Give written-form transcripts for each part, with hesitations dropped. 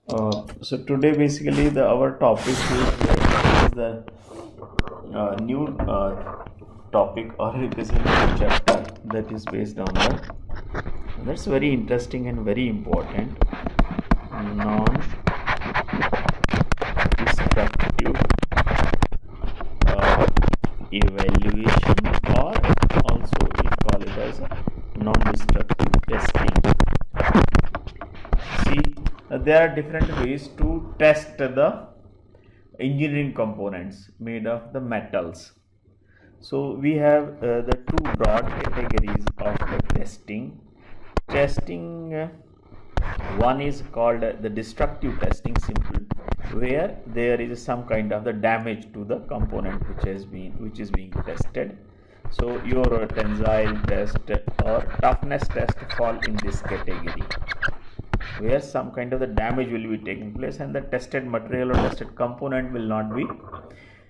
So today basically our topic is the new topic, or it is a new chapter that is based on that. That's very interesting and very important. Non-destructive evaluation, or also we call it as non-destructive testing. See, there are different ways to test the engineering components made of the metals. So we have the two broad categories of the testing. One is called the destructive testing, simple, where there is some kind of the damage to the component which is being tested. So your tensile test or toughness test fall in this category, where some kind of the damage will be taking place and the tested material or tested component will not be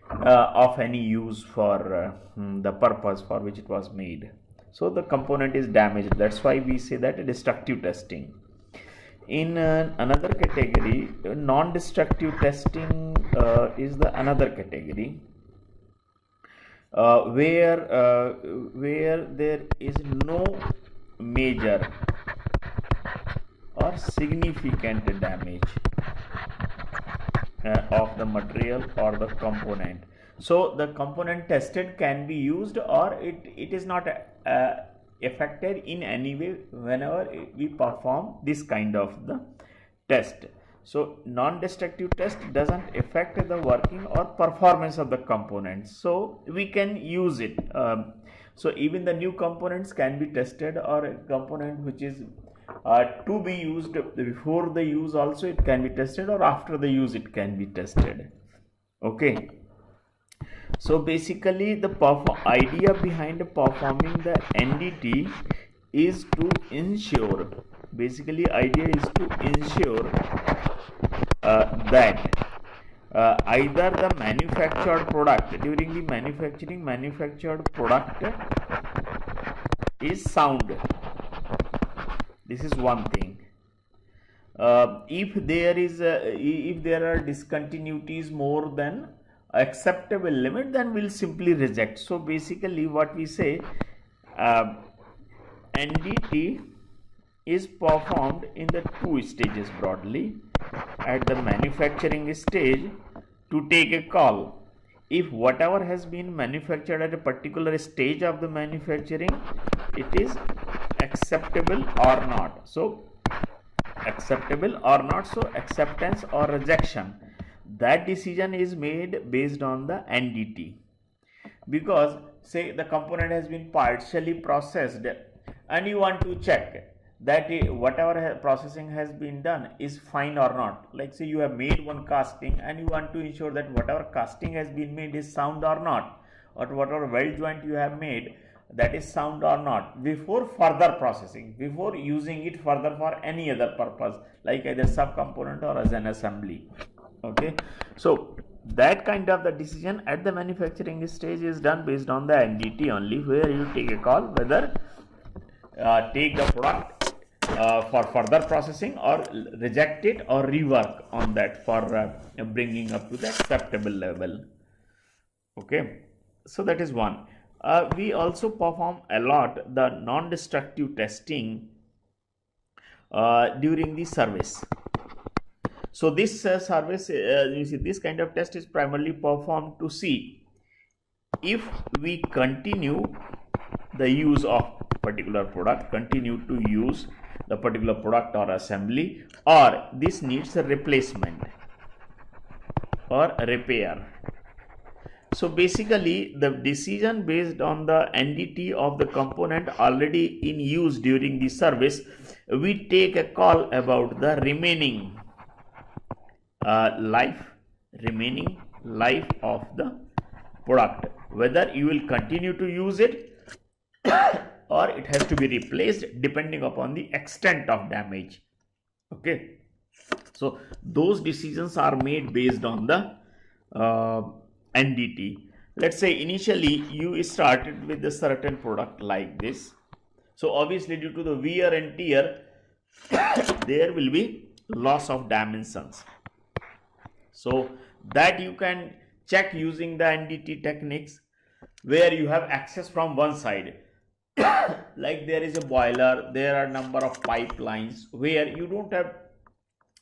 of any use for the purpose for which it was made. So the component is damaged. That's why we say that destructive testing. In another category, non-destructive testing is the another category where there is no major or significant damage of the material or the component. So the component tested can be used, or it is not affected in any way whenever we perform this kind of the test. So non-destructive test doesn't affect the working or performance of the components, so we can use it. So even the new components can be tested, or a component which is to be used before the use also it can be tested, or after the use it can be tested. Okay. So basically the idea behind performing the NDT is to ensure, basically idea is to ensure that either the manufactured product, during the manufactured product is sound. This is one thing. If there are discontinuities more than acceptable limit, then we'll simply reject. So basically what we say, NDT is performed in the two stages broadly. At the manufacturing stage, to take a call if whatever has been manufactured at a particular stage of the manufacturing, it is acceptable or not. So acceptable or not, so acceptance or rejection, that decision is made based on the NDT. Because say the component has been partially processed and you want to check that whatever processing has been done is fine or not. Like say you have made one casting and you want to ensure that whatever casting has been made is sound or not, or whatever weld joint you have made, that is sound or not, before further processing, before using it further for any other purpose, like either subcomponent or as an assembly. Okay, so that kind of the decision at the manufacturing stage is done based on the NDT only, where you take a call whether take the product for further processing or reject it or rework on that for bringing up to the acceptable level. Okay, so that is one. We also perform a lot the non-destructive testing during the service. So this service, you see, this kind of test is primarily performed to see if we continue the use of particular product, continue to use the particular product or assembly, or this needs a replacement or a repair. So basically the decision based on the NDT of the component already in use during the service, we take a call about the remaining life of the product, whether you will continue to use it or it has to be replaced depending upon the extent of damage. Okay, so those decisions are made based on the NDT. Let's say initially you started with a certain product like this, so obviously due to the wear and tear there will be loss of dimensions. So that you can check using the NDT techniques, where you have access from one side. Like there is a boiler, there are number of pipelines where you don't have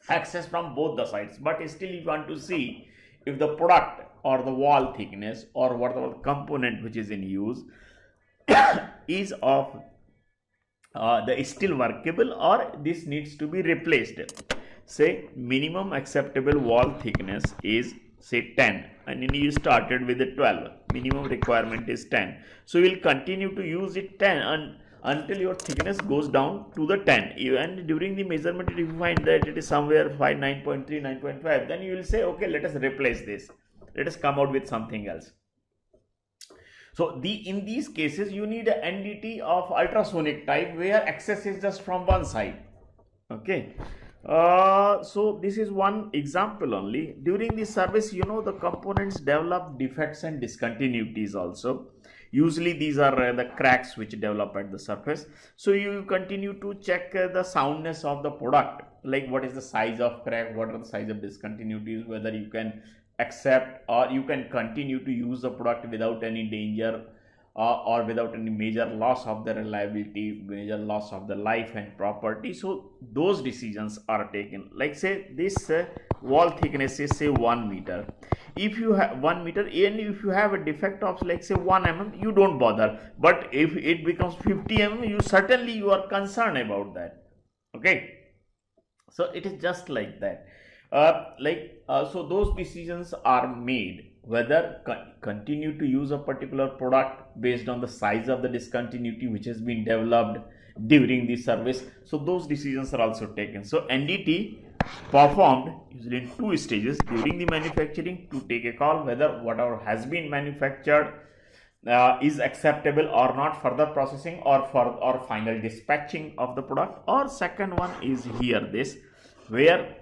access from both the sides, but still you want to see if the product or the wall thickness or whatever component which is in use is of the still workable, or this needs to be replaced. Say minimum acceptable wall thickness is say 10 and then you started with the 12, minimum requirement is 10, so you will continue to use it 10 until your thickness goes down to the 10, and during the measurement if you find that it is somewhere 9.3, 9.5, then you will say okay, let us replace this, let us come out with something else. So in these cases you need an NDT of ultrasonic type where access is just from one side. Okay. So this is one example only. During the service, the components develop defects and discontinuities also. Usually these are the cracks which develop at the surface. So you continue to check the soundness of the product, like what is the size of crack, what are the size of discontinuities, whether you can accept or you can continue to use the product without any danger or without any major loss of the reliability, major loss of the life and property. So those decisions are taken. Like say this wall thickness is say 1 meter. If you have 1 meter and if you have a defect of like say 1 mm, you don't bother, but if it becomes 50 mm, you are concerned about that. Okay, so it is just like that. So those decisions are made whether continue to use a particular product based on the size of the discontinuity which has been developed during the service. So those decisions are also taken. So NDT performed usually in 2 stages during the manufacturing to take a call whether whatever has been manufactured is acceptable or not, further processing or final dispatching of the product. Or second one is here this, where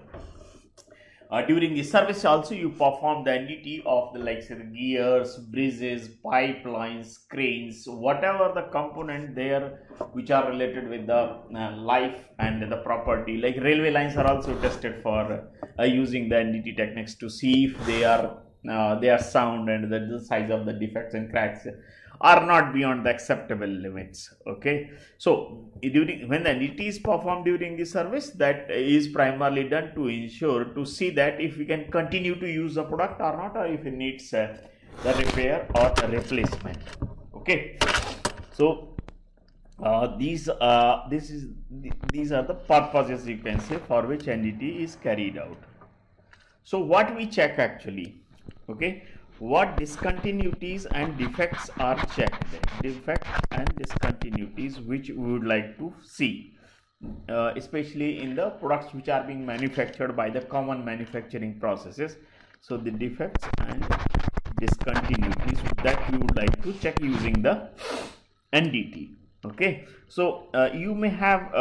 during the service also you perform the NDT of the like say the gears, bridges, pipelines, cranes, whatever the component there which are related with the life and the property. Like railway lines are also tested for using the NDT techniques to see if they are sound and the size of the defects and cracks are not beyond the acceptable limits. Okay, so when the NDT is performed during the service, that is primarily done to ensure to see that if we can continue to use the product or not, or if it needs the repair or a replacement. Okay, so these are the purposes, you can say, for which NDT is carried out. So what we check actually, okay, what discontinuities and defects are checked, defects and discontinuities which we would like to see, especially in the products which are being manufactured by the common manufacturing processes. So the defects and discontinuities that we would like to check using the NDT. Okay, so you may have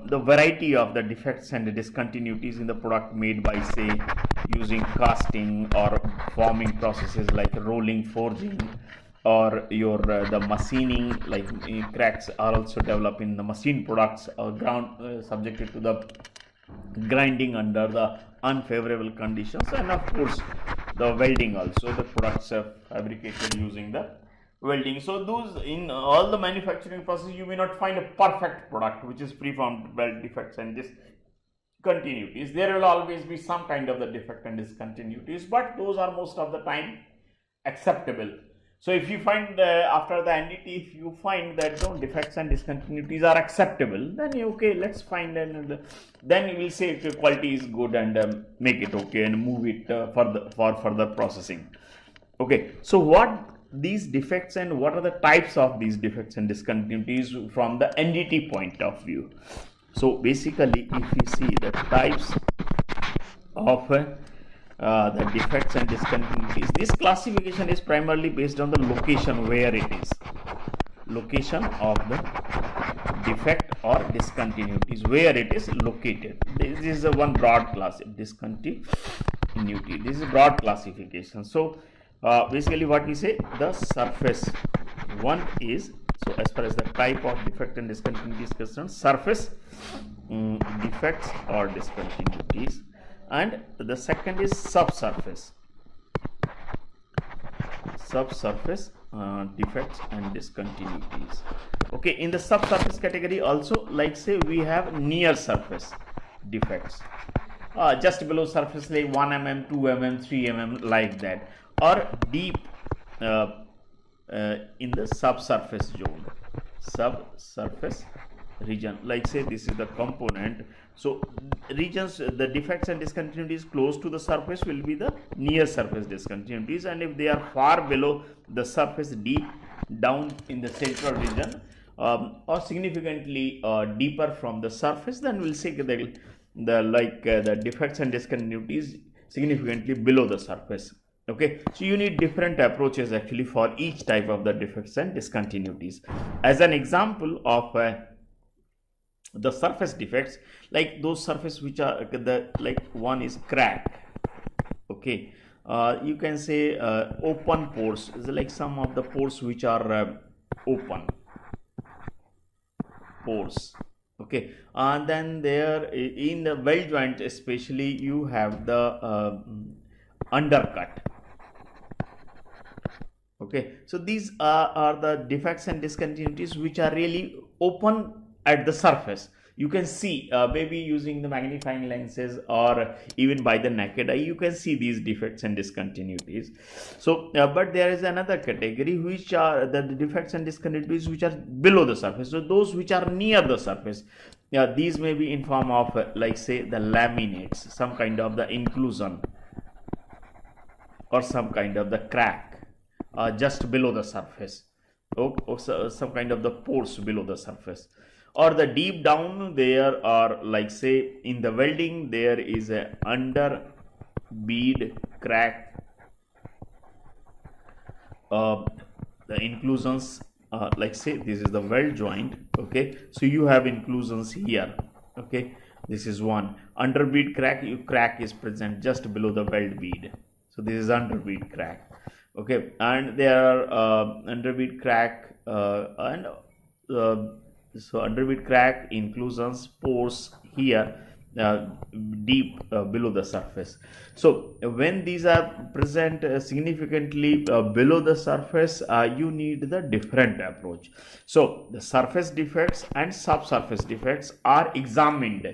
the variety of the defects and the discontinuities in the product made by say using casting or forming processes like rolling, forging, or your the machining, like cracks are also developed in the machine products or subjected to the grinding under the unfavorable conditions, and of course the welding also, the products are fabricated using the welding. So those in all the manufacturing process you may not find a perfect product which is free from weld defects and discontinuities. There will always be some kind of the defect and discontinuities, but those are most of the time acceptable. So if you find after the NDT, if you find that no defects and discontinuities are acceptable, then okay, let's find, and then you will say if the quality is good and make it okay and move it for further processing. Okay, so what these defects and what are the types of these defects and discontinuities from the NDT point of view? So basically, if you see the types of the defects and discontinuities, this classification is primarily based on the location where it is, location of the defect or discontinuities, where it is located. This is a one broad class, discontinuity. This is a broad classification. So basically what we say, the surface one is, so as far as the type of defect and discontinuity is concerned, surface defects or discontinuities, and the second is subsurface defects and discontinuities. Okay, in the subsurface category also, like say we have near surface defects, just below surface, like 1 mm, 2 mm, 3 mm, like that, or deep in the subsurface zone, subsurface region, like say this is the component. So regions, the defects and discontinuities close to the surface will be the near surface discontinuities, and if they are far below the surface, deep down in the central region, or significantly deeper from the surface, then we'll say the defects and discontinuities significantly below the surface. Okay, so you need different approaches actually for each type of the defects and discontinuities. As an example of the surface defects, like those surface which are one is crack. Okay, you can say open pores, is like some of the pores which are open pores. Okay, and then there in the weld joint especially you have the undercut. Okay, so these are the defects and discontinuities which are really open at the surface. You can see maybe using the magnifying lenses or even by the naked eye, you can see these defects and discontinuities. So but there is another category which are the defects and discontinuities which are below the surface. So those which are near the surface, these may be in form of like say the laminates, some kind of the inclusion, or some kind of the crack just below the surface, or some kind of the pores below the surface, or the deep down there are like say in the welding there is a under bead crack, the inclusions, like say this is the weld joint. Okay, so you have inclusions here. Okay, this is one under bead crack, crack is present just below the weld bead, so this is under bead crack. Okay, and there are underbead crack and so underbead crack, inclusions, pores here deep below the surface. So when these are present significantly below the surface, you need the different approach. So the surface defects and subsurface defects are examined,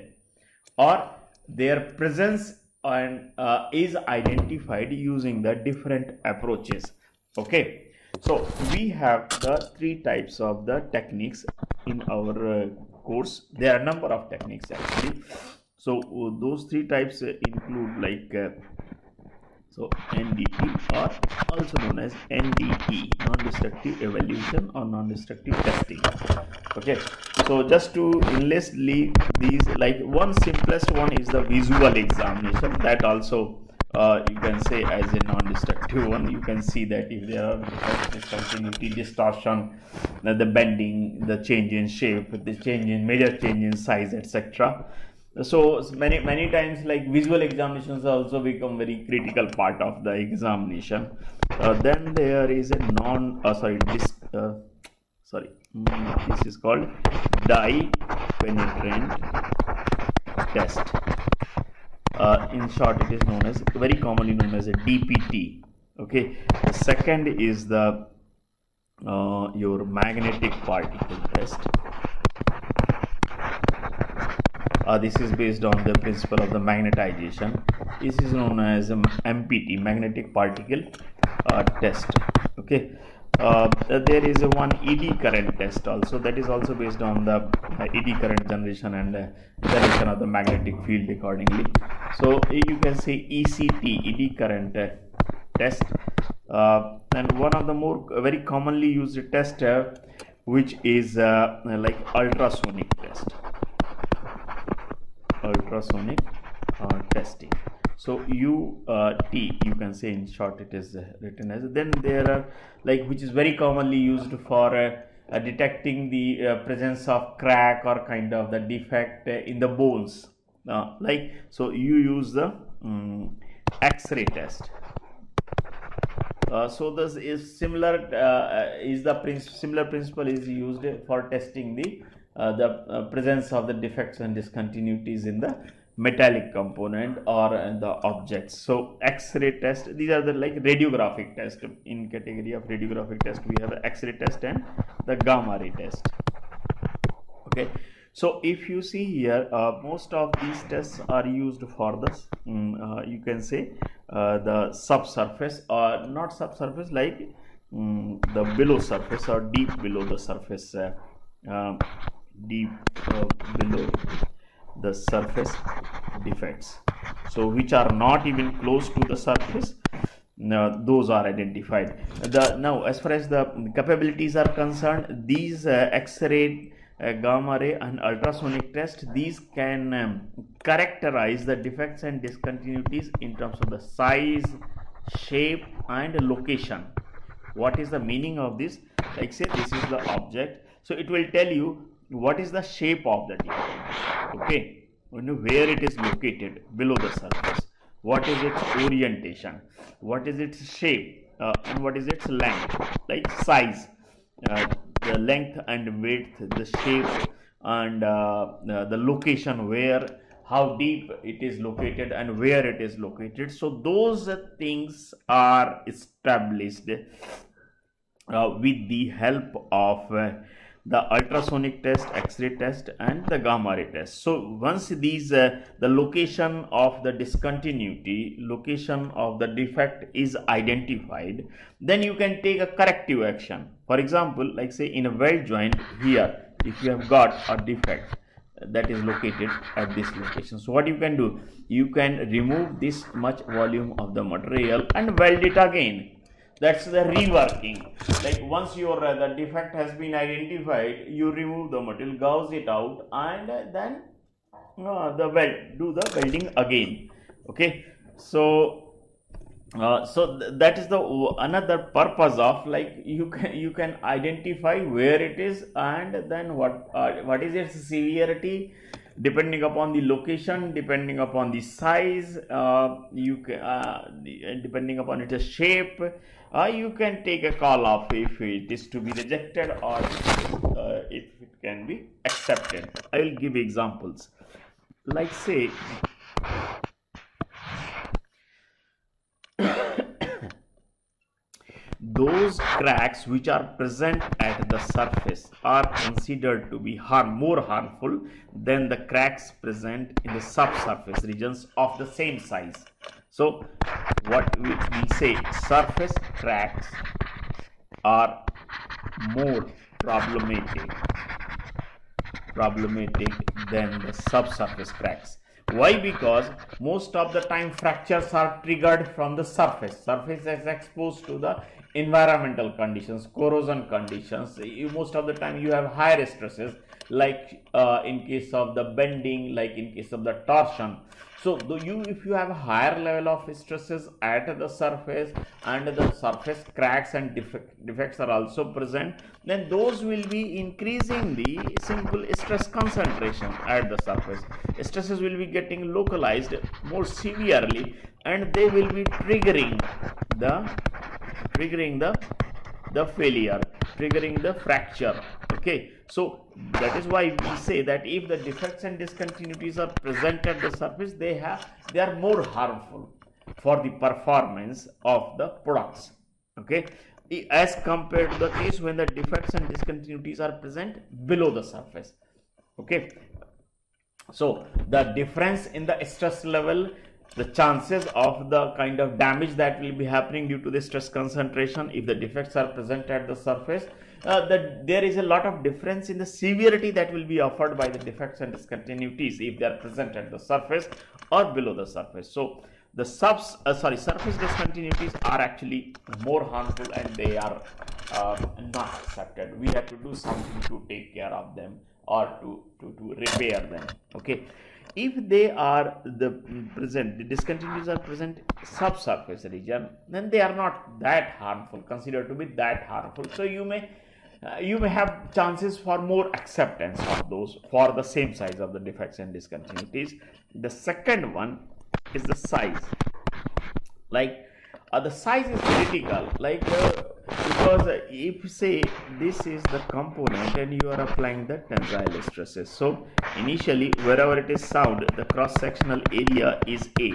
or their presence and is identified using the different approaches. Okay, so we have the three types of the techniques in our course. There are a number of techniques actually. So those three types include like so NDT, or also known as NDE, non-destructive evaluation or non-destructive testing. Okay, so just to enlist these, like one simplest one is the visual examination, that also you can say as a non-destructive one. You can see that if there are discontinuity, distortion, the bending, the change in shape, the major change in size, etc. So many times like visual examinations also become very critical part of the examination. Then there is a this is called dye penetrant test. In short, it is known as, very commonly known as a DPT. Okay, the second is the your magnetic particle test. This is based on the principle of the magnetization. This is known as MPT, magnetic particle test. Okay, there is a one ED current test also, that is also based on the ED current generation and generation of the magnetic field accordingly. So you can say ECT, ED current test, and one of the more very commonly used test which is like ultrasonic test. Ultrasonic testing. So UT, you can say in short it is written as. Then there are like, which is very commonly used for detecting the presence of crack or kind of the defect in the bones. Like, so you use the X-ray test. So this is similar. Similar principle is used for testing the the presence of the defects and discontinuities in the metallic component or in the objects. So X-ray test, these are the like radiographic test. In category of radiographic test we have the X-ray test and the gamma ray test. Okay, so if you see here, most of these tests are used for this you can say the subsurface, or not subsurface, like the below surface or deep below the surface, deep below the surface defects, so which are not even close to the surface. Those are identified. Now as far as the capabilities are concerned, these X-ray, gamma ray and ultrasonic test, these can characterize the defects and discontinuities in terms of the size, shape and location. What is the meaning of this? Like say this is the object, so it will tell you what is the shape of the defect, okay, where it is located below the surface, what is its orientation, what is its shape, and what is its length, like size, the length and width, the shape and the location, where, how deep it is located and where it is located. So those things are established with the help of the ultrasonic test, X-ray test and the gamma ray test. So once these the location of the discontinuity, location of the defect is identified, then you can take a corrective action. For example, like say in a weld joint here, if you have got a defect that is located at this location, so what you can do, you can remove this much volume of the material and weld it again. That's the reworking. Like once your the defect has been identified, you remove the material, gauge it out, and then do the welding again. Okay, so that is the another purpose of, like, you can identify where it is and then what is its severity, depending upon the location, depending upon the size, depending upon its shape, you can take a call of if it is to be rejected or if it can be accepted. I will give examples. Like say those cracks which are present at the surface are considered to be more harmful than the cracks present in the subsurface regions of the same size. So what we say, surface cracks are more problematic than the subsurface cracks. Why? Because most of the time fractures are triggered from the surface. Surface is exposed to the environmental conditions, corrosion conditions. Most of the time you have higher stresses, like in case of the bending, like in case of the torsion. So if you have a higher level of stresses at the surface and the surface cracks and defects are also present, then those will be increasing the simple stress concentration at the surface. Stresses will be getting localized more severely and they will be triggering the failure, triggering the fracture. Okay, so that is why we say that if the defects and discontinuities are present at the surface, they are more harmful for the performance of the products, okay, as compared to the case when the defects and discontinuities are present below the surface. Okay, so the difference in the stress level, the chances of the kind of damage that will be happening due to the stress concentration if the defects are present at the surface, there is a lot of difference in the severity that will be offered by the defects and discontinuities if they are present at the surface or below the surface. So the surface discontinuities are actually more harmful and they are not accepted. We have to do something to take care of them or to repair them. Okay, if they are the discontinuities are present subsurface region, then they are not that harmful, considered to be that harmful. So you may have chances for more acceptance of those for the same size of the defects and discontinuities. The second one is the size. Like the size is critical. Like because if say this is the component and you are applying the tensile stresses, so initially wherever it is sound, the cross sectional area is A.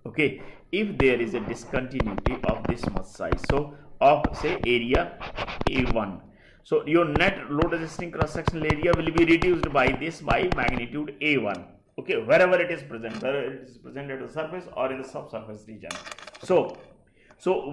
Okay, if there is a discontinuity of this much size, so of say area A1, so your net load resisting cross sectional area will be reduced by this by magnitude A1. Okay, wherever it is present, whether it is present at the surface or in the subsurface region. So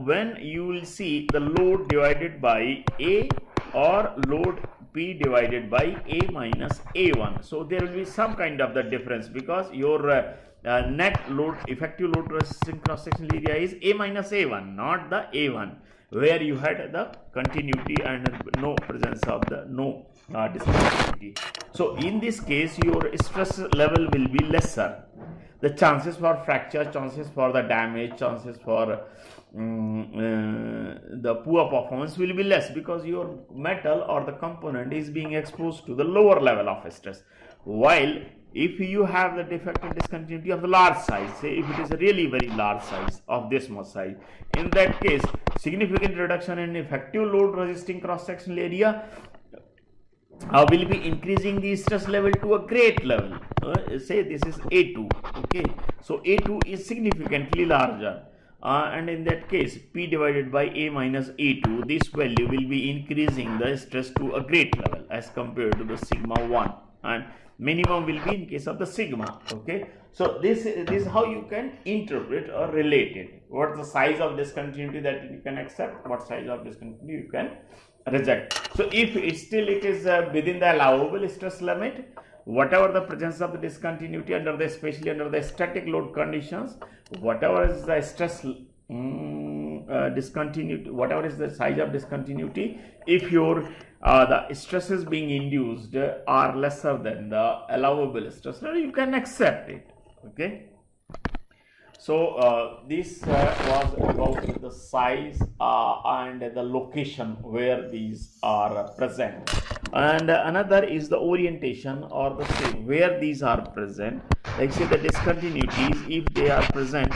when you will see the load divided by A or load P divided by A minus A1, so there will be some kind of the difference, because your net load, effective load resisting cross sectional area is A minus A1, not the A1, where you had the continuity and no presence of the discontinuity. So in this case your stress level will be lesser. The chances for fracture, chances for the damage, chances for the poor performance will be less, because your metal or the component is being exposed to the lower level of stress. While if you have the defective discontinuity of the large size, say if it is a really very large size of this much size, in that case significant reduction in effective load resisting cross sectional area will be increasing the stress level to a great level. Say this is A2. Okay, so A2 is significantly larger, and in that case P divided by A minus A2, this value will be increasing the stress to a great level as compared to the sigma 1, and minimum will be in case of the sigma. Okay, so this is how you can interpret or relate it. What's the size of discontinuity that you can accept, what size of discontinuity you can reject. So if it is within the allowable stress limit, whatever the presence of the discontinuity under the, especially under the static load conditions, whatever is the stress discontinuity, whatever is the size of discontinuity, if your the stresses being induced are lesser than the allowable stress level, you can accept it. Okay, so this was about the size and the location where these are present, and another is the orientation or the same where these are present. Like say the discontinuities, if they are present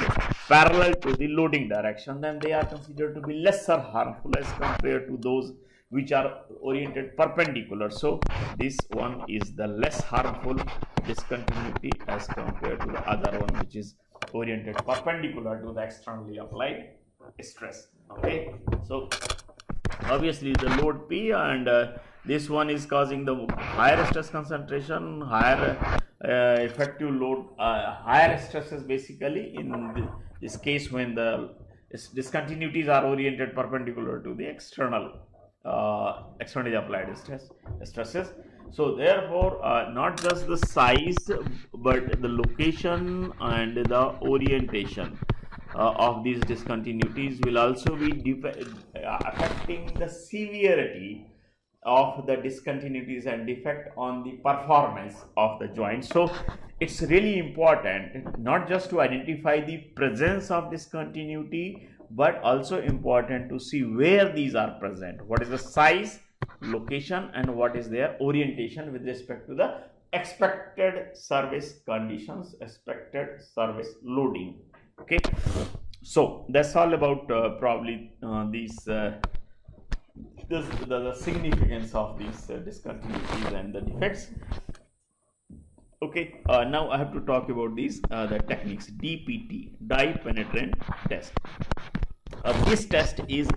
parallel to the loading direction, then they are considered to be lesser harmful as compared to those which are oriented perpendicular. So this one is the less harmful discontinuity as compared to the other one which is oriented perpendicular to the externally applied stress. Okay, so obviously the load P and this one is causing the higher stress concentration, higher effective load, higher stresses basically in this case when the discontinuities are oriented perpendicular to the externally applied stresses. So therefore not just the size but the location and the orientation of these discontinuities will also be affecting the severity of the discontinuities and defect on the performance of the joint. So it's really important not just to identify the presence of discontinuity, but also important to see where these are present, what is the size, location, and what is their orientation with respect to the expected service conditions, expected service loading. Okay, so that's all about probably the significance of these discontinuities and the defects. Okay, now I have to talk about these the techniques. DPT, dye penetrant test. This test is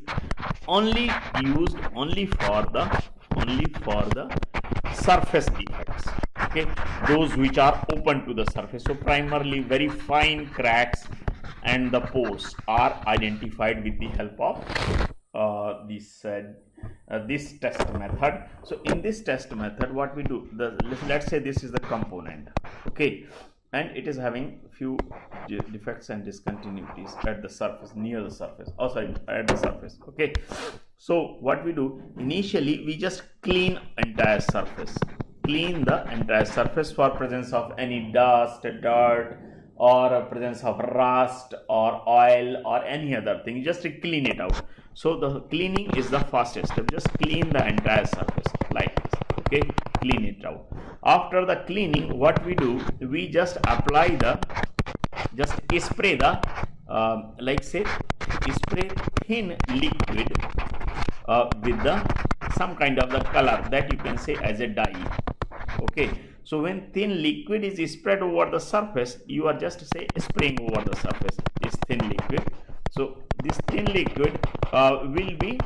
only used for the surface defects. Okay, those which are open to the surface. So primarily very fine cracks and the pores are identified with the help of this test method. So in this test method, what we do, let's say this is the component, okay, and it is having few defects and discontinuities at the surface, near the surface, at the surface. Okay, so what we do, initially we just clean the entire surface for presence of any dust, dirt, or presence of rust or oil or any other thing. You just clean it out. So the cleaning is the fastest step. Just clean the entire surface like this. Okay, clean it out. After the cleaning, what we do, we just spray the spray thin liquid with the some kind of the color that you can say as a dye. Okay, so when thin liquid is spread over the surface, you are just say spraying over the surface this thin liquid. So this thin liquid will be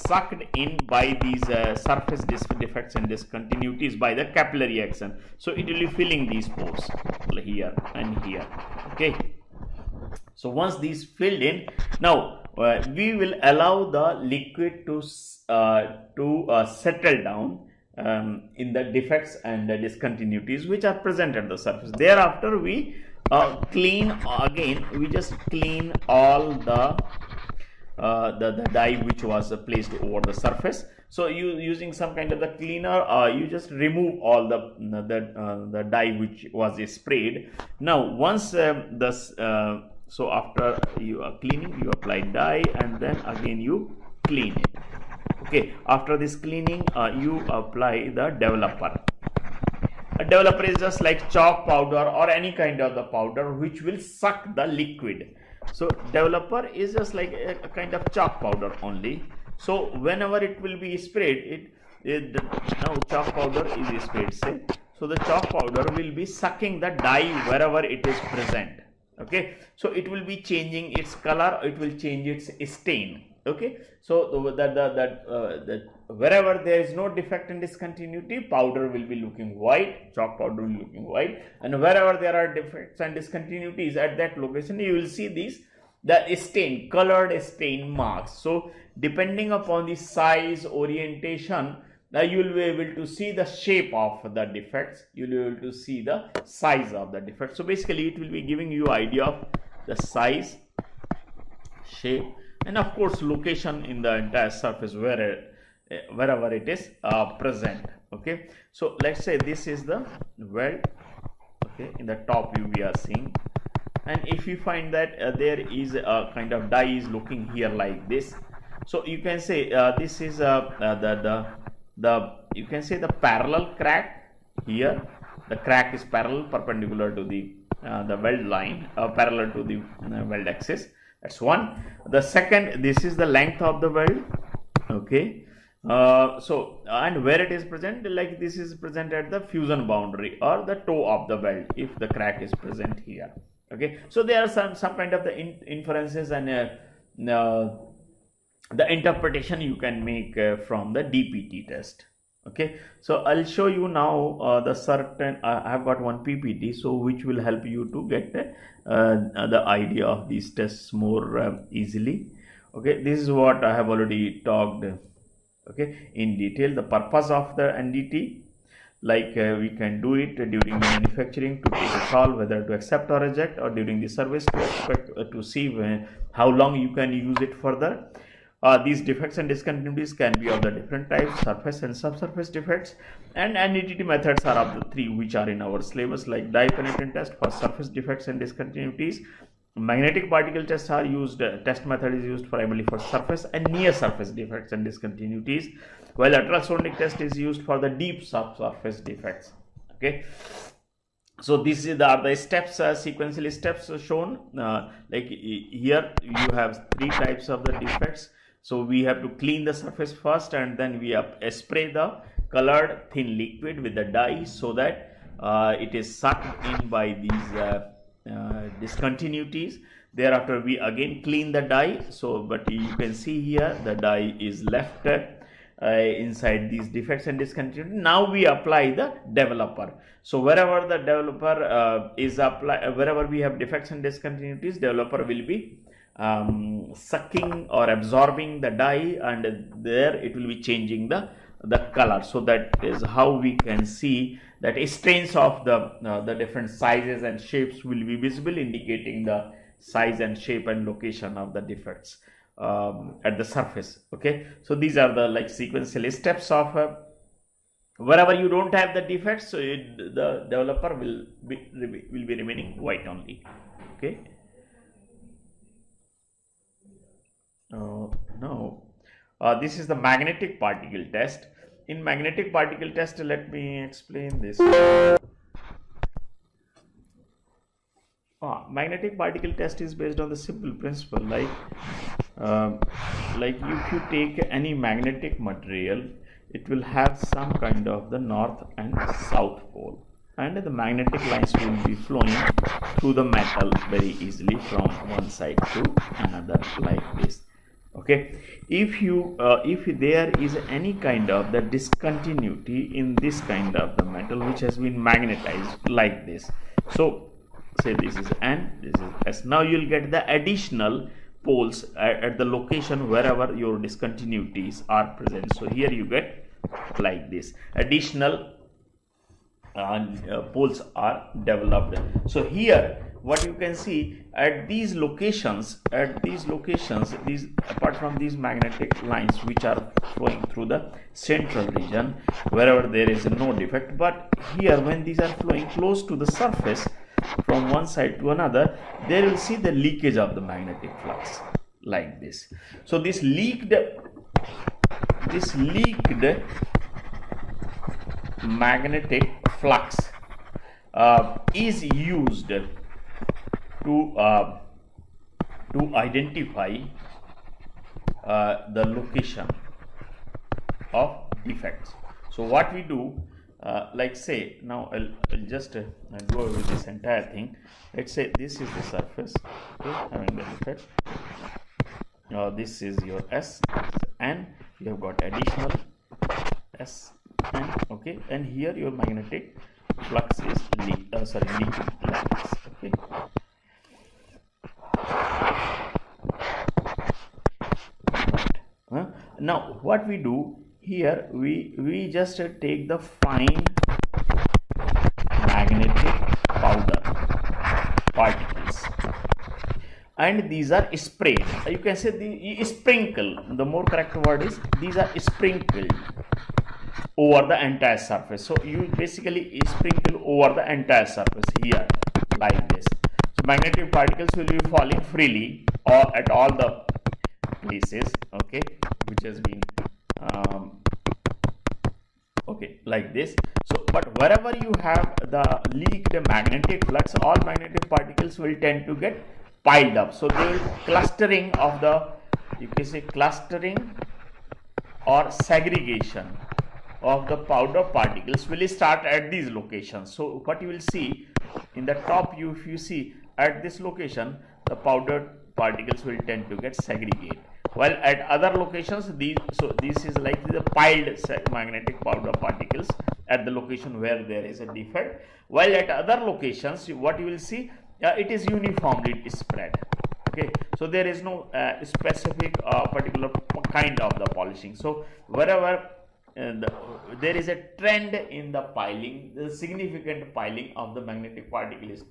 sucked in by these surface defects and discontinuities by the capillary action. So it will be filling these pores here and here. Okay, so once these filled in, now we will allow the liquid to settle down in the defects and the discontinuities which are present at the surface. Thereafter we clean again, we just clean all the dye which was placed over the surface. So you using some kind of the cleaner, you just remove all the dye which was sprayed. Now once so after you are cleaning, you apply dye and then again you clean it. Okay, after this cleaning, you apply the developer. A developer is just like chalk powder or any kind of the powder which will suck the liquid. So developer is just like a kind of chalk powder only. So whenever it will be sprayed, now chalk powder is sprayed, say. So the chalk powder will be sucking the dye wherever it is present. Okay, so it will be changing its color, it will change its stain. Okay, so wherever there is no defect and discontinuity, powder will be looking white, chalk powder will be looking white, and wherever there are defects and discontinuities at that location, you will see the stain, colored stain marks. So depending upon the size, orientation, you will be able to see the shape of the defects, you will be able to see the size of the defect. So basically it will be giving you idea of the size, shape, and of course location in the entire surface wherever it is present. Okay, so let's say this is the weld. Okay, in the top view we are seeing, and if you find that there is a kind of dye is looking here like this, so you can say this is you can say the parallel crack here. The crack is parallel, perpendicular to the weld line, parallel to the weld axis. That's one. The second, this is the length of the weld. Okay, so and where it is present, like this is present at the fusion boundary or the toe of the weld if the crack is present here. Okay, so there are some kind of the inferences and the interpretation you can make from the DPT test. Okay, so I'll show you now the certain I have got one PPT, so which will help you to get the idea of these tests more easily. Okay, this is what I have already talked okay in detail. The purpose of the NDT, like we can do it during manufacturing to take a call whether to accept or reject, or during the service to expect to see how long you can use it further. These defects and discontinuities can be of the different types, surface and subsurface defects, and NDT methods are of the three which are in our syllabus, like dye penetrant test for surface defects and discontinuities. Magnetic particle tests are used, test method is used primarily for surface and near surface defects and discontinuities, while ultrasonic test is used for the deep subsurface defects. Okay, so these are the steps, sequential steps shown. Like here you have three types of the defects. So we have to clean the surface first, and then we spray the colored thin liquid with the dye so that it is sucked in by these discontinuities. Thereafter we again clean the dye. So but you can see here the dye is left inside these defects and discontinuities. Now we apply the developer. So wherever the developer is applied, wherever we have defects and discontinuities, developer will be sucking or absorbing the dye, and there it will be changing the color. So that is how we can see that stains of the different sizes and shapes will be visible, indicating the size and shape and location of the defects at the surface. Okay, so these are the like sequential steps of wherever you don't have the defects, so the developer will be remaining white only. Okay. Now this is the magnetic particle test. In magnetic particle test, let me explain this. Magnetic particle test is based on the simple principle, like uh, like if you take any magnetic material, it will have some kind of the north and south pole, and the magnetic lines will be flowing through the metal very easily from one side to another like this. Okay, if there is any kind of the discontinuity in this kind of the metal which has been magnetized like this, so say this is N, this is S. Now you will get the additional poles at the location wherever your discontinuities are present. So here you get like this additional poles are developed. So here what you can see at these locations, these apart from these magnetic lines which are flowing through the central region wherever there is no defect, but here when these are flowing close to the surface from one side to another, there will see the leakage of the magnetic flux like this. So this leaked magnetic flux is used to identify the location of defects. So what we do, like say now I'll just go over this entire thing. Let's say this is the surface, okay, having the defect. This is your S, and you have got additional S, N, okay, and here your magnetic flux is leaking like this, okay. Now what we do here, we just take the fine magnetic powder particles, and these are sprayed. You can say the sprinkle, the more correct word is these are sprinkled over the entire surface. So you basically sprinkle over the entire surface here like this. So magnetic particles will be falling freely or at all the places, okay, which has been okay like this. So but wherever you have the leaked magnetic flux, all magnetic particles will tend to get piled up. So there will clustering of the, you can say clustering or segregation of the powder particles will start at these locations. So what you will see in the top, if you see at this location, the powdered particles will tend to get segregated, while at other locations this is like the piled magnetic powder particles at the location where there is a defect, while at other locations what you will see, it is uniformly spread. Okay, so there is no specific particular kind of the polishing. So wherever there is a trend in the piling, the significant piling of the magnetic particle is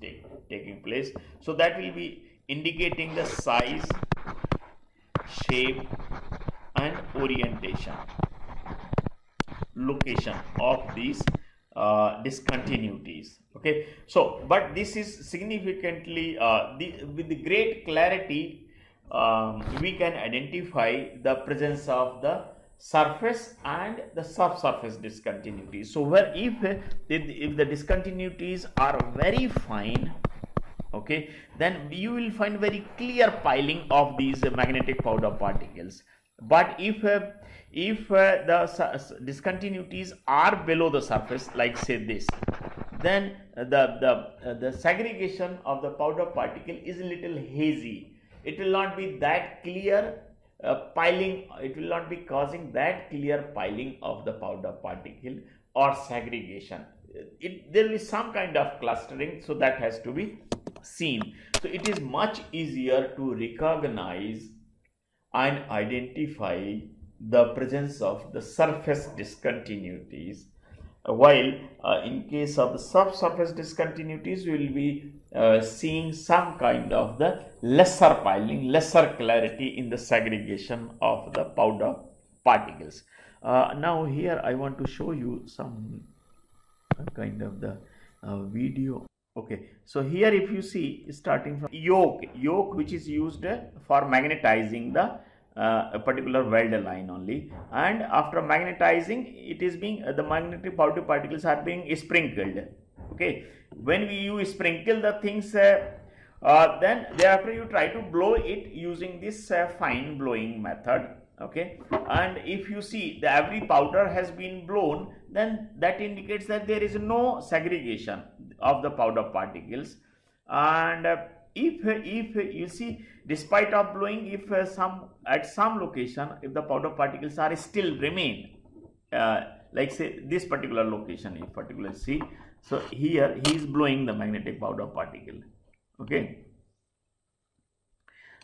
taking place, so that will be indicating the size, shape and orientation, location of these discontinuities. Okay, so but this is significantly with the great clarity we can identify the presence of the surface and the subsurface discontinuities. So where if the discontinuities are very fine, okay, then you will find very clear piling of these magnetic powder particles. But if the discontinuities are below the surface, like say this, then the segregation of the powder particle is a little hazy. It will not be that clear piling, it will not be causing that clear piling of the powder particle or segregation. There will be some kind of clustering, so that has to be seen. So it is much easier to recognize and identify the presence of the surface discontinuities, while in case of the subsurface discontinuities we will be seeing some kind of the lesser piling, lesser clarity in the segregation of the powder particles. Now here I want to show you some kind of the video. Okay, so here if you see, starting from yoke which is used for magnetizing the a particular weld line only, and after magnetizing it is being the magnetic powder particles are being sprinkled. Okay, when you sprinkle the things Then thereafter you try to blow it using this fine blowing method. Okay, and if you see the every powder has been blown, then that indicates that there is no segregation of the powder particles. And if you see, despite of blowing, if at some location, if the powder particles are still remain, like say this particular location, if particularly see, so here he is blowing the magnetic powder particle. Okay,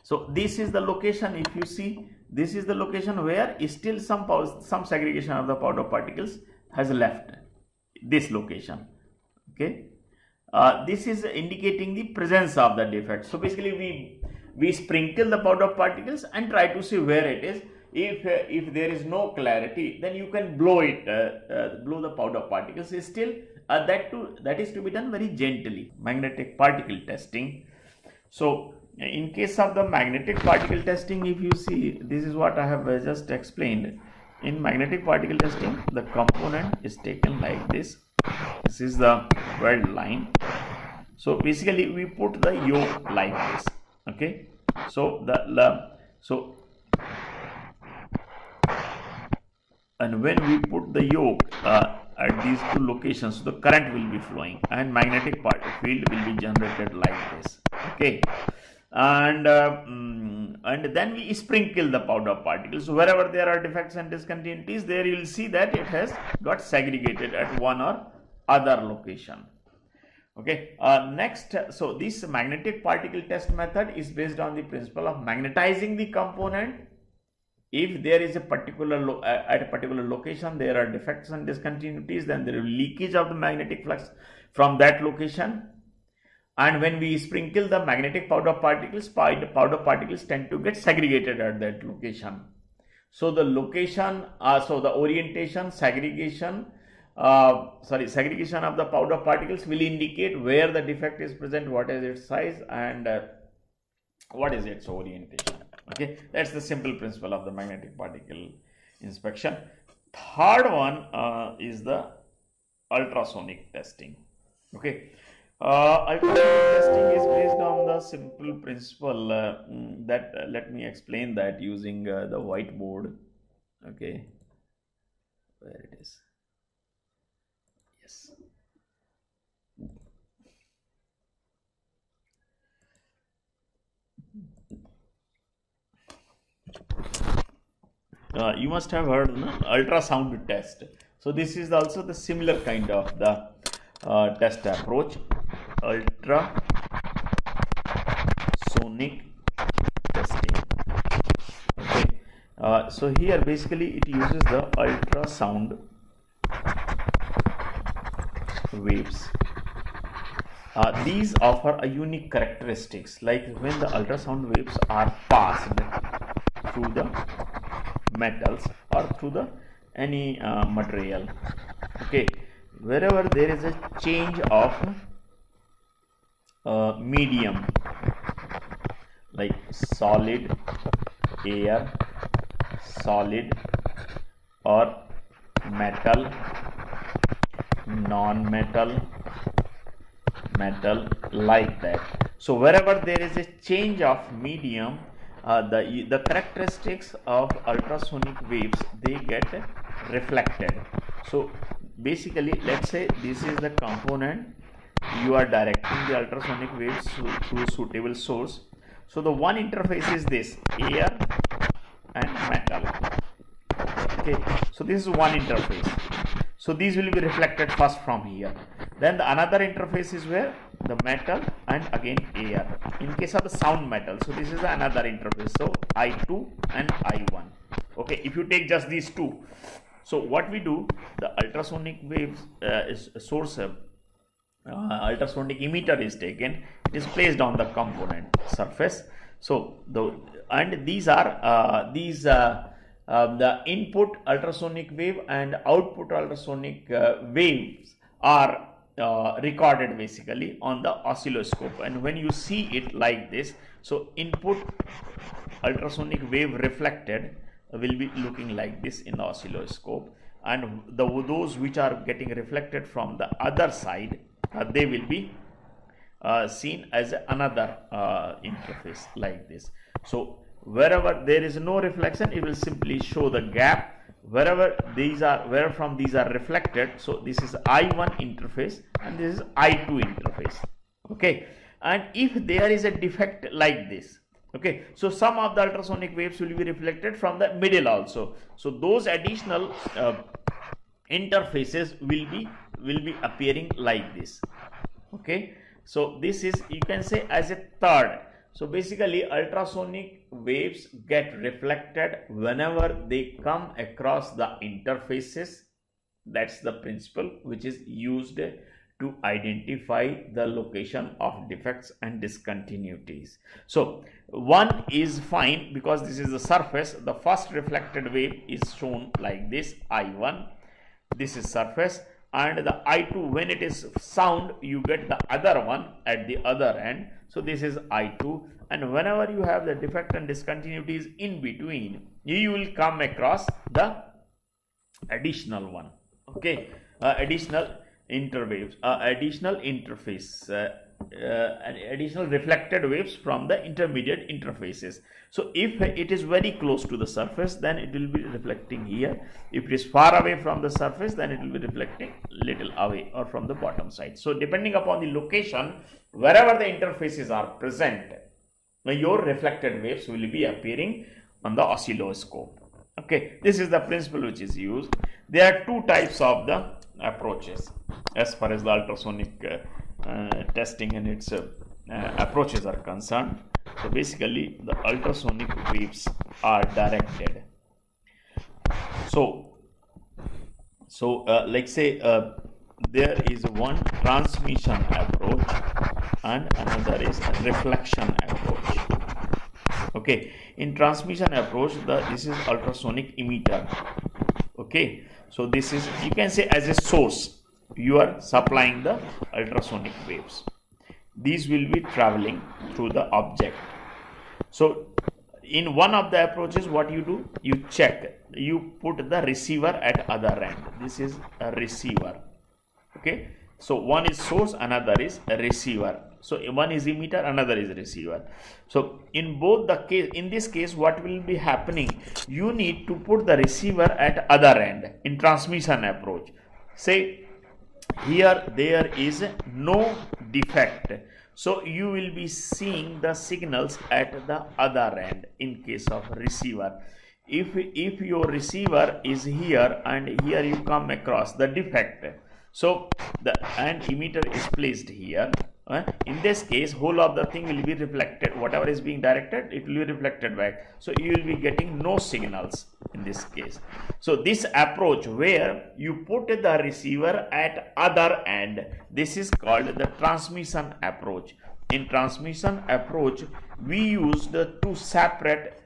so this is the location. If you see, this is the location where still some segregation of the powder particles has left, this location. Okay, this is indicating the presence of the defect. So basically we sprinkle the powder particles and try to see where it is. If there is no clarity, then you can blow it, blow the powder particles. Still that is to be done very gently. Magnetic particle testing. So in case of the magnetic particle testing, if you see, this is what I have just explained. In magnetic particle testing, the component is taken like this. This is the weld line. So basically we put the yoke like this. Okay, so and when we put the yoke at these two locations, the current will be flowing and magnetic field will be generated like this. Okay, and then we sprinkle the powder particles. So wherever there are defects and discontinuities, there you will see that it has got segregated at one or other location. Okay, next, so this magnetic particle test method is based on the principle of magnetizing the component. If there is a particular at a particular location there are defects and discontinuities, then there is leakage of the magnetic flux from that location. And when we sprinkle the magnetic powder particles tend to get segregated at that location. So the location, so the orientation, segregation of the powder particles will indicate where the defect is present, what is its size, and what is its orientation. Okay, that's the simple principle of the magnetic particle inspection. Third one is the ultrasonic testing. Okay, ultrasonic testing is based on the simple principle that let me explain that using the whiteboard. Okay, where it is? Yes. You must have heard ultrasound test. So this is also the similar kind of the test approach. Ultrasonic testing. Okay. So here basically it uses the ultrasound waves. These offer a unique characteristics, like when the ultrasound waves are passed through the metals or through the any material. Okay, wherever there is a change of medium, like solid, air, solid, or metal, non-metal, metal, like that. So wherever there is a change of medium, the characteristics of ultrasonic waves, they get reflected. So basically, let's say this is the component, you are directing the ultrasonic waves to a suitable source. So the one interface is this, air and metal. Okay, so this is one interface. So these will be reflected first from here. Then the another interface is where the metal and again air. In case of the sound metal, so this is another interface. So I2 and I1. Okay, if you take just these two, so what we do, the ultrasonic waves is a source. Ultrasonic emitter is taken. It is placed on the component surface. So these are the input ultrasonic wave and output ultrasonic waves are recorded basically on the oscilloscope. And when you see it like this, so input ultrasonic wave reflected will be looking like this in the oscilloscope, and those which are getting reflected from the other side, they will be seen as another interface like this. So wherever there is no reflection, it will simply show the gap. Wherever from these are reflected, so this is I1 interface and this is I2 interface. Okay, and if there is a defect like this, okay, so some of the ultrasonic waves will be reflected from the middle also. So those additional interfaces will be appearing like this. Okay, so this is, you can say, as a third. So basically ultrasonic waves get reflected whenever they come across the interfaces. That's the principle which is used to identify the location of defects and discontinuities. So one is fine because this is the surface. The first reflected wave is shown like this, I1. This is surface, and the I2, when it is sound, you get the other one at the other end. So this is I2, and whenever you have the defect and discontinuities in between, you will come across the additional one. Okay, additional interwaves, additional interface, additional reflected waves from the intermediate interfaces. So if it is very close to the surface, then it will be reflecting here. If it is far away from the surface, then it will be reflecting little away or from the bottom side. So depending upon the location, wherever the interfaces are present, your reflected waves will be appearing on the oscilloscope. Okay, this is the principle which is used. There are two types of the approaches as far as the ultrasonic testing and its approaches are concerned. So basically the ultrasonic waves are directed. So like say there is one transmission approach and another is reflection approach. Okay, in transmission approach, this is ultrasonic emitter. Okay, so this is, you can say, as a source you are supplying the ultrasonic waves. These will be traveling through the object. So in one of the approaches, what you do, you check, you put the receiver at other end. This is a receiver. Okay, so one is source, another is a receiver. So one is emitter, another is receiver. So in both the case, in this case, what will be happening, you need to put the receiver at other end in transmission approach. Say here there is no defect, so you will be seeing the signals at the other end in case of receiver. If your receiver is here and here you come across the defect, so the emitter is placed here. In this case, whole of the thing will be reflected. Whatever is being directed, it will be reflected back. So you will be getting no signals in this case. So this approach where you put the receiver at other end, this is called the transmission approach. In transmission approach, we use the two separate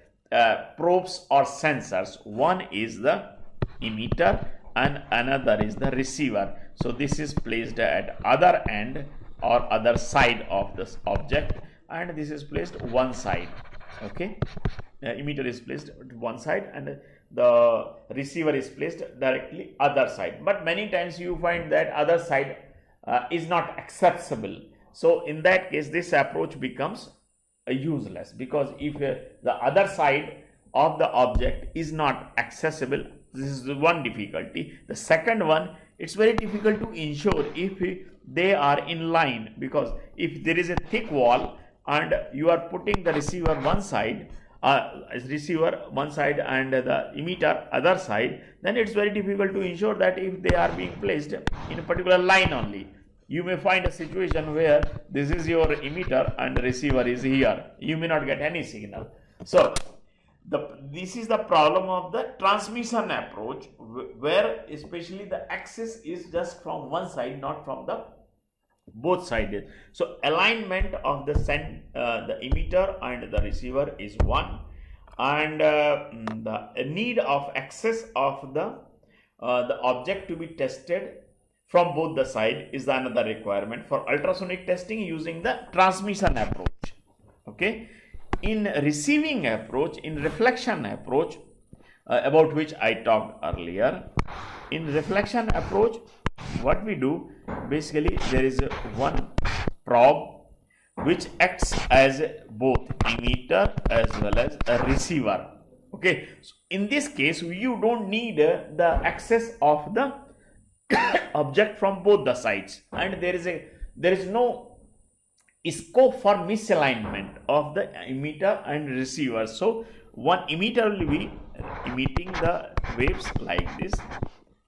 probes or sensors. One is the emitter and another is the receiver. So this is placed at other end or other side of this object, and this is placed one side. Okay, emitter is placed at one side and the receiver is placed directly other side. But many times you find that other side is not accessible. So in that case, this approach becomes useless, because if the other side of the object is not accessible, this is the one difficulty. The second one, it's very difficult to ensure if they are in line, because if there is a thick wall and you are putting the receiver one side and the emitter other side, then it's very difficult to ensure that if they are being placed in a particular line only. You may find a situation where this is your emitter and the receiver is here. You may not get any signal. So this is the problem of the transmission approach, where especially the axis is just from one side, not from the both sides. So alignment of the emitter and the receiver is one, and the need of access of the object to be tested from both the side is another requirement for ultrasonic testing using the transmission approach. Okay. In receiving approach, in reflection approach, about which I talked earlier, in reflection approach, what we do, basically there is one probe which acts as both emitter as well as a receiver. Okay, so in this case you don't need the access of the object from both the sides, and there is no scope for misalignment of the emitter and receiver. So one emitter will be emitting the waves like this,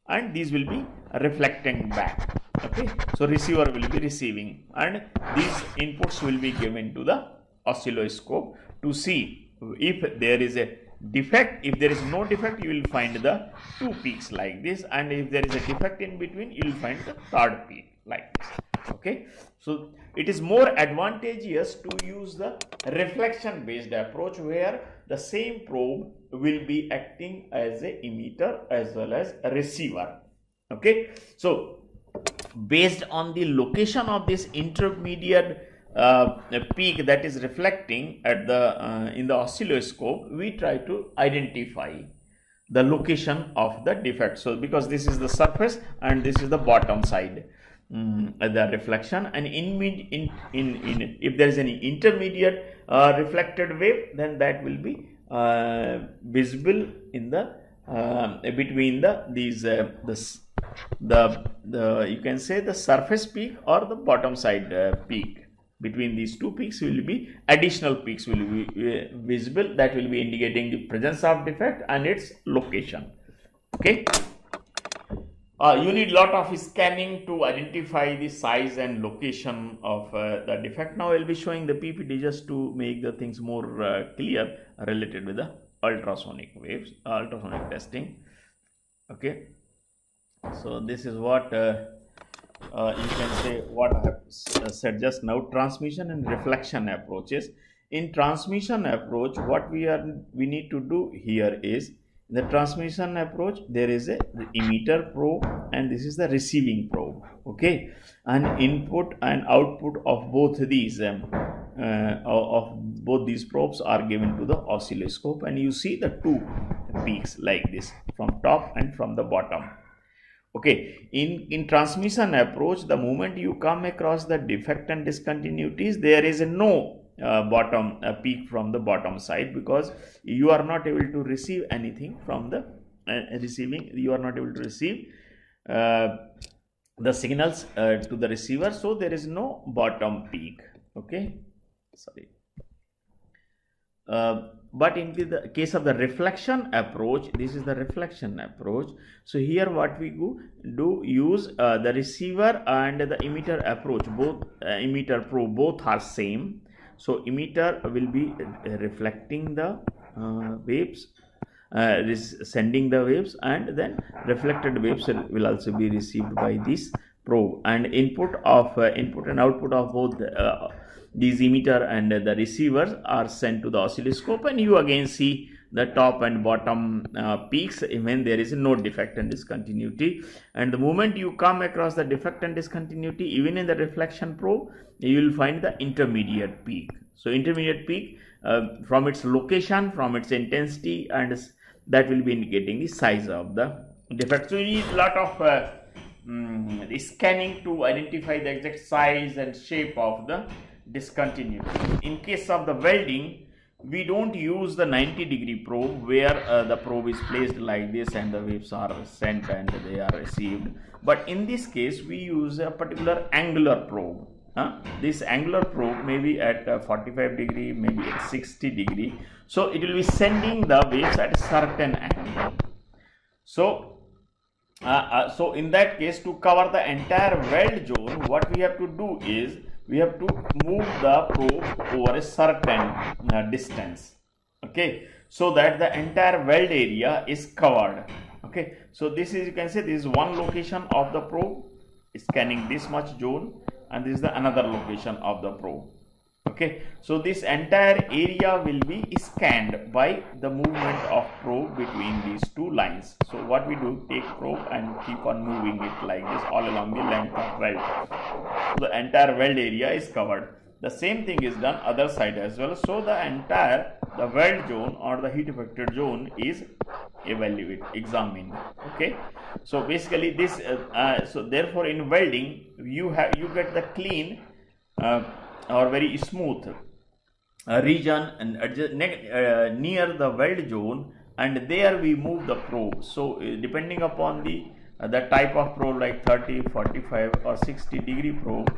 and these will be reflecting back. Okay, so receiver will be receiving, and these inputs will be given to the oscilloscope to see if there is a defect. If there is no defect, you will find the two peaks like this, and if there is a defect in between, you will find the third peak like this. Okay, so it is more advantageous to use the reflection based approach, where the same probe will be acting as a emitter as well as a receiver. Okay, so based on the location of this intermediate peak that is reflecting at the in the oscilloscope, we try to identify the location of the defect. So because this is the surface and this is the bottom side, the reflection, and if there is any intermediate reflected wave, then that will be visible in the between the you can say the surface peak or the bottom side peak. Between these two peaks will be additional peaks will be visible, that will be indicating the presence of defect and its location. Okay, you need lot of scanning to identify the size and location of the defect. Now I will be showing the PPT just to make the things more clear related with the ultrasonic waves, ultrasonic testing. Okay, so this is what you can say what I have said just now, transmission and reflection approaches. In transmission approach, what we need to do here is, in the transmission approach there is the emitter probe and this is the receiving probe. Okay, and input and output of both these probes are given to the oscilloscope, and you see the two peaks like this from top and from the bottom. Okay, in transmission approach, the moment you come across the defect and discontinuities, there is no bottom peak from the bottom side, because you are not able to receive anything from the receiving. You are not able to receive the signals to the receiver, so there is no bottom peak. Okay, sorry. But in the case of the reflection approach, this is the reflection approach. So here what we do use the receiver and the emitter approach, both emitter probe both are same. So emitter will be reflecting the waves, sending the waves, and then reflected waves will also be received by this probe, and input and output of both these emitter and the receivers are sent to the oscilloscope, and you again see the top and bottom peaks when there is no defect and discontinuity. And the moment you come across the defect and discontinuity, even in the reflection probe, you will find the intermediate peak. So intermediate peak from its location, from its intensity, and that will be indicating the size of the defect. So you need a lot of scanning to identify the exact size and shape of the discontinuity. In case of the welding, we don't use the 90-degree probe, where the probe is placed like this and the waves are sent and they are received. But in this case, we use a particular angular probe. This angular probe may be at 45 degree, maybe at 60 degree. So it will be sending the waves at a certain angle. So in that case, to cover the entire weld zone, what we have to do is, we have to move the probe over a certain distance. Okay, so that the entire weld area is covered. Okay, so this is, you can say, this is one location of the probe scanning this much zone, and this is the another location of the probe. Okay, so this entire area will be scanned by the movement of probe between these two lines. So what we do, take probe and keep on moving it like this all along the length of weld. So the entire weld area is covered. The same thing is done other side as well. So the weld zone or the heat affected zone is examined. Okay, so basically this so therefore in welding you get the clean or very smooth region and near the weld zone, and there we move the probe. So depending upon the type of probe, like 30, 45 or 60 degree probe,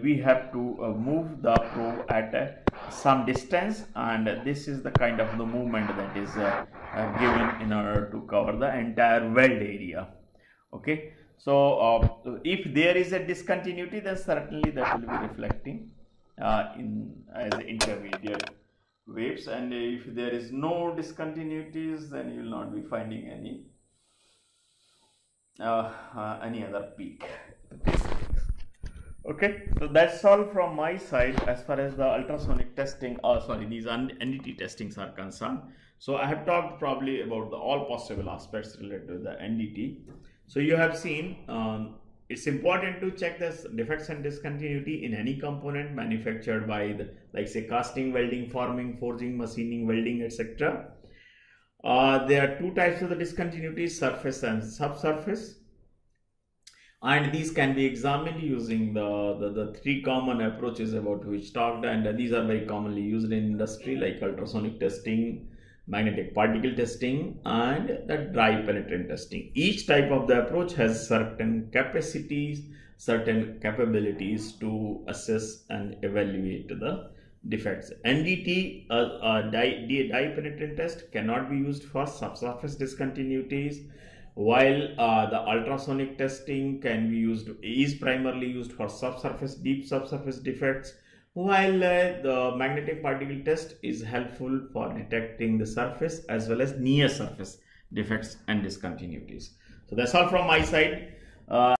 we have to move the probe at some distance, and this is the kind of the movement that is given in order to cover the entire weld area. Okay, so if there is a discontinuity, then certainly that will be reflecting as intermediate waves, and if there is no discontinuities, then you will not be finding any other peak. Okay, so that's all from my side as far as the ultrasonic testing, these NDT testings are concerned. So I have talked probably about all possible aspects related to the NDT. So you have seen it's important to check the defects and discontinuity in any component manufactured by the, like say, casting, welding, forming, forging, machining, welding, etc. There are two types of the discontinuities: surface and subsurface, and these can be examined using the three common approaches about which talked, and these are very commonly used in industry, like ultrasonic testing, magnetic particle testing, and the dry penetrant testing. Each type of the approach has certain capacities, certain capabilities to assess and evaluate the defects. NDT, dye penetrant test, cannot be used for subsurface discontinuities, while the ultrasonic testing is primarily used for deep subsurface defects, while the magnetic particle test is helpful for detecting the surface as well as near surface defects and discontinuities. So that's all from my side.